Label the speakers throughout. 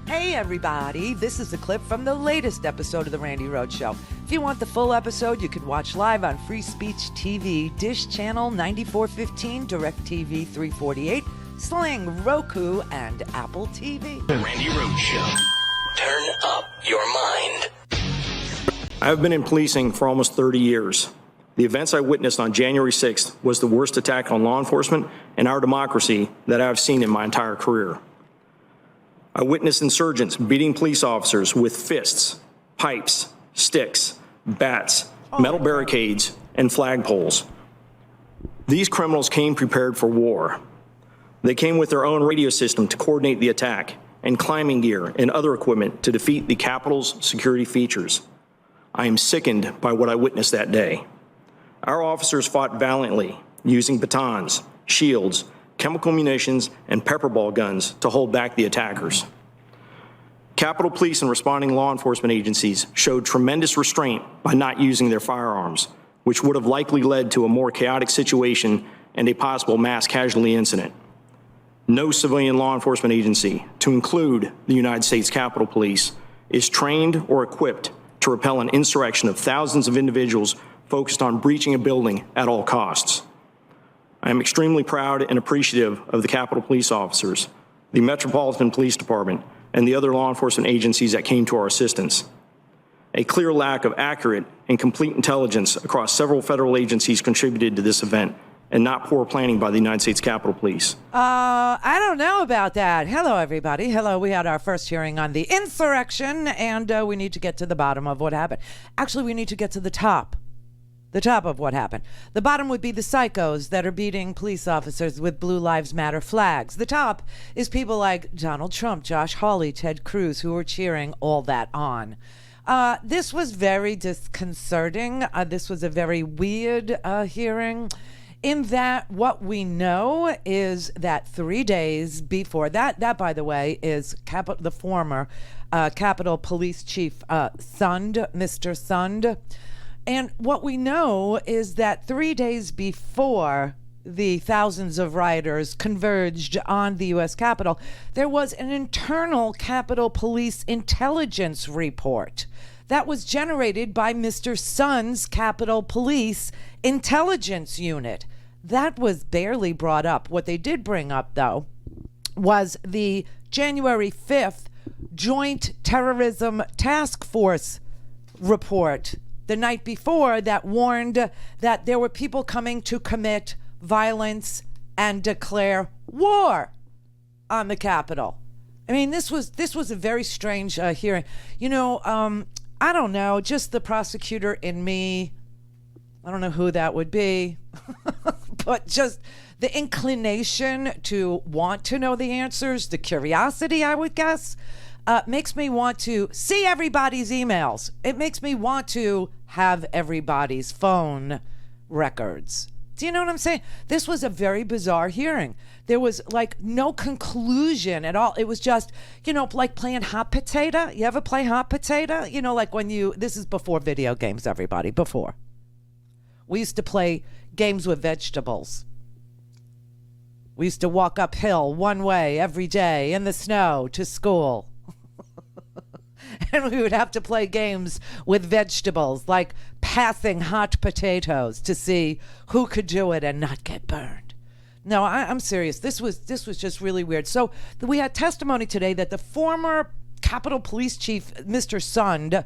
Speaker 1: Hey everybody, this is a clip from the latest episode of The Randi Rhodes Show. If you want the full episode, you can watch live on Free Speech TV, Dish Channel 9415, DirecTV 348, Sling, Roku, and Apple TV.
Speaker 2: The Randi Rhodes Show. Turn up your mind.
Speaker 3: I've been in policing for almost 30 years. The events I witnessed on January 6th was the worst attack on law enforcement and our democracy that I've seen in my entire career. I witnessed insurgents beating police officers with fists, pipes, sticks, bats, metal barricades, and flagpoles. These criminals came prepared for war. They came with their own radio system to coordinate the attack and climbing gear and other equipment to defeat the Capitol's security features. I am sickened by what I witnessed that day. Our officers fought valiantly, using batons, shields, chemical munitions, and pepper ball guns to hold back the attackers. Capitol Police and responding law enforcement agencies showed tremendous restraint by not using their firearms, which would have likely led to a more chaotic situation and a possible mass casualty incident. No civilian law enforcement agency, to include the United States Capitol Police, is trained or equipped to repel an insurrection of thousands of individuals focused on breaching a building at all costs. I am extremely proud and appreciative of the Capitol Police officers, the Metropolitan Police Department, and the other law enforcement agencies that came to our assistance. A clear lack of accurate and complete intelligence across several federal agencies contributed to this event, and not poor planning by the United States Capitol Police.
Speaker 1: I don't know about that. Hello, everybody. Hello, we had our first hearing on the insurrection, and we need to get to the bottom of what happened. Actually, we need to get to the top of what happened. The bottom would be the psychos that are beating police officers with Blue Lives Matter flags. The top is people like Donald Trump, Josh Hawley, Ted Cruz, who are cheering all that on. This was very disconcerting. This was a very weird hearing, in that what we know is that 3 days before that, by the way, is the former Capitol Police Chief Sund, Mr. Sund. And what we know is that 3 days before the thousands of rioters converged on the U.S. Capitol, there was an internal Capitol Police intelligence report that was generated by Mr. Sund's Capitol Police Intelligence Unit. That was barely brought up. What they did bring up, though, was the January 5th Joint Terrorism Task Force report the night before that warned that there were people coming to commit violence and declare war on the Capitol. I mean, this was a very strange hearing. You know, I don't know, just the prosecutor in me, I don't know who that would be, but just the inclination to want to know the answers, the curiosity, I would guess, makes me want to see everybody's emails. It makes me want to have everybody's phone records. Do you know what I'm saying? This was a very bizarre hearing. There was like no conclusion at all. It was just, you know, like playing hot potato. You ever play hot potato? You know, like when this is before video games, everybody, before. We used to play games with vegetables. We used to walk uphill one way every day in the snow to school. And we would have to play games with vegetables, like passing hot potatoes to see who could do it and not get burned. No, I'm serious. This was just really weird. So we had testimony today that the former Capitol Police Chief, Mr. Sund,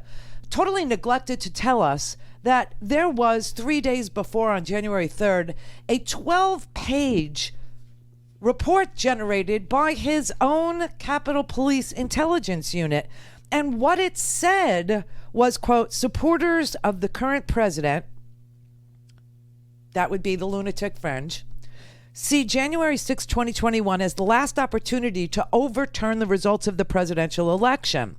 Speaker 1: totally neglected to tell us that there was 3 days before, on January 3rd, a 12-page report generated by his own Capitol Police Intelligence Unit. And what it said was, quote, supporters of the current president, that would be the lunatic fringe, see January 6, 2021 as the last opportunity to overturn the results of the presidential election.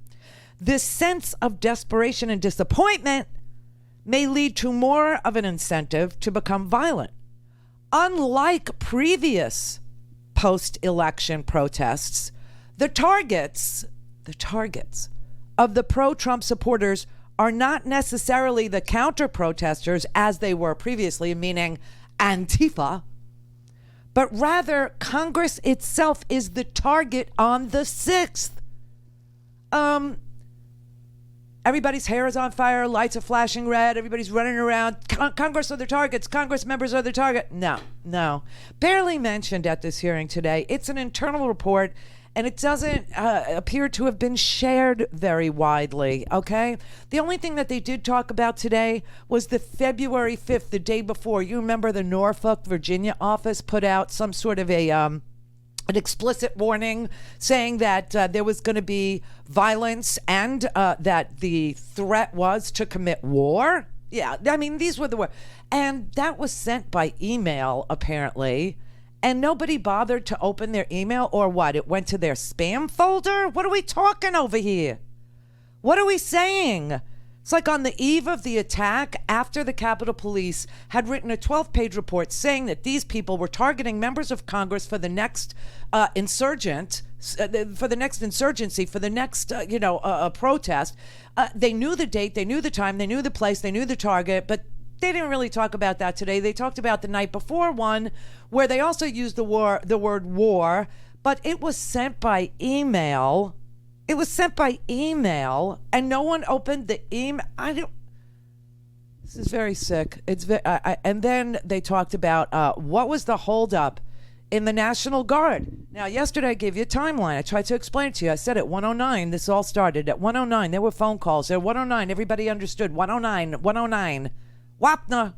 Speaker 1: This sense of desperation and disappointment may lead to more of an incentive to become violent. Unlike previous post-election protests, the targets of the pro-Trump supporters are not necessarily the counter-protesters as they were previously, meaning Antifa, but rather Congress itself is the target on the 6th. Everybody's hair is on fire, lights are flashing red, everybody's running around. Congress are their targets, Congress members are their target. No. Barely mentioned at this hearing today. It's an internal report, and it doesn't appear to have been shared very widely, okay? The only thing that they did talk about today was the February 5th, the day before. You remember the Norfolk, Virginia office put out some sort of an explicit warning saying that there was going to be violence and that the threat was to commit war. Yeah, I mean, these were the words. And that was sent by email, apparently. And nobody bothered to open their email, or what? It went to their spam folder? What are we talking over here? What are we saying? It's like on the eve of the attack, after the Capitol Police had written a 12-page report saying that these people were targeting members of Congress for the next insurgency, for the next protest. They knew the date, they knew the time, they knew the place, they knew the target, but they didn't really talk about that today. They talked about the night before one, where they also used the word war, but it was sent by email. It was sent by email, and no one opened the email. This is very sick. And then they talked about what was the holdup in the National Guard. Now, yesterday I gave you a timeline. I tried to explain it to you. I said at 1:09, this all started. At 1:09, there were phone calls. At 1:09, everybody understood. 1:09. Wapner.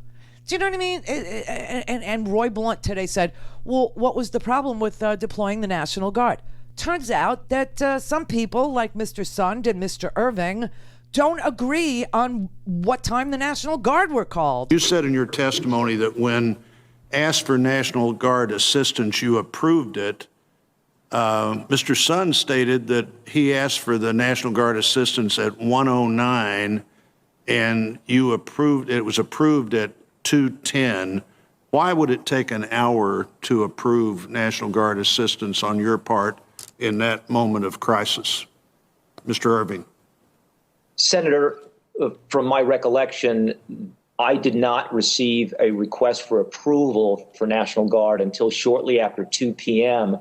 Speaker 1: Do you know what I mean? And Roy Blunt today said, well, what was the problem with deploying the National Guard? Turns out that some people, like Mr. Sund and Mr. Irving, don't agree on what time the National Guard were called.
Speaker 4: You said in your testimony that when asked for National Guard assistance, you approved it. Mr. Sund stated that he asked for the National Guard assistance at 1:09, and you approved. It was approved at 2:10. Why would it take an hour to approve National Guard assistance on your part in that moment of crisis? Mr. Irving.
Speaker 5: Senator, from my recollection, I did not receive a request for approval for National Guard until shortly after 2 p.m.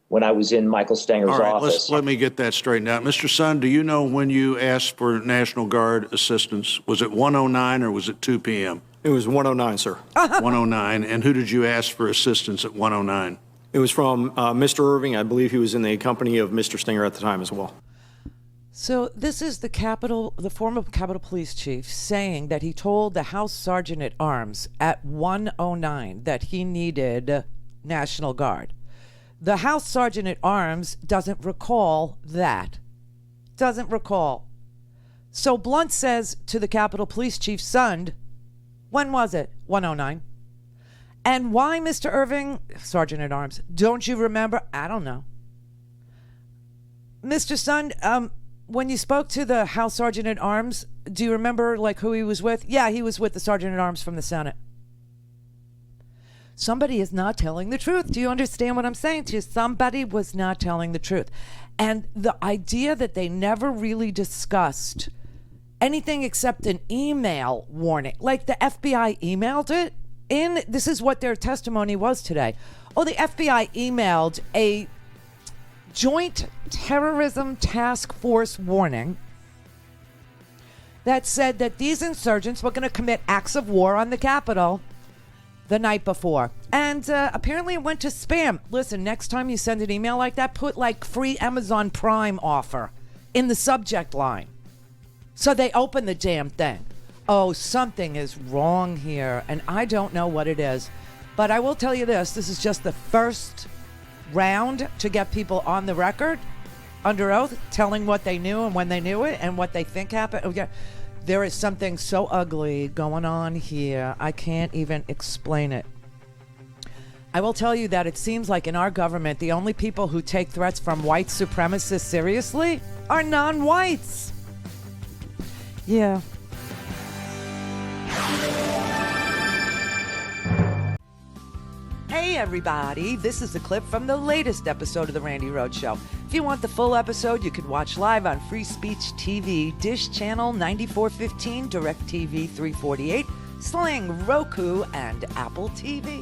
Speaker 5: when I was in Michael Stanger's office.
Speaker 4: Let me get that straightened out. Mr. Sund, do you know when you asked for National Guard assistance? Was it 1:09 or was it 2 p.m.?
Speaker 3: It was 1:09, sir.
Speaker 4: 1:09. And who did you ask for assistance at 1:09?
Speaker 3: It was from Mr. Irving. I believe he was in the company of Mr. Stinger at the time as well.
Speaker 1: So this is the former Capitol Police Chief saying that he told the House Sergeant at Arms at 1:09 that he needed National Guard. The House Sergeant at Arms doesn't recall that. Doesn't recall. So Blunt says to the Capitol Police Chief, Sund, when was it? 1:09. And why, Mr. Irving, Sergeant at Arms, don't you remember? I don't know. Mr. Sund, when you spoke to the House Sergeant at Arms, do you remember like who he was with? Yeah, he was with the Sergeant at Arms from the Senate. Somebody is not telling the truth. Do you understand what I'm saying to you? Somebody was not telling the truth. And the idea that they never really discussed anything except an email warning, like the FBI emailed it in, this is what their testimony was today. Oh, the FBI emailed a Joint Terrorism Task Force warning that said that these insurgents were going to commit acts of war on the Capitol the night before. And apparently it went to spam. Listen, next time you send an email like that, put like free Amazon Prime offer in the subject line. So they open the damn thing. Oh, something is wrong here, and I don't know what it is. But I will tell you this is just the first round to get people on the record under oath telling what they knew and when they knew it and what they think happened. Okay. There is something so ugly going on here, I can't even explain it. I will tell you that it seems like in our government, the only people who take threats from white supremacists seriously are non-whites. Yeah. Hey everybody, this is a clip from the latest episode of The Randi Rhodes Show. If you want the full episode, you can watch live on Free Speech TV, Dish Channel 9415, DirecTV 348, Sling, Roku, and Apple TV.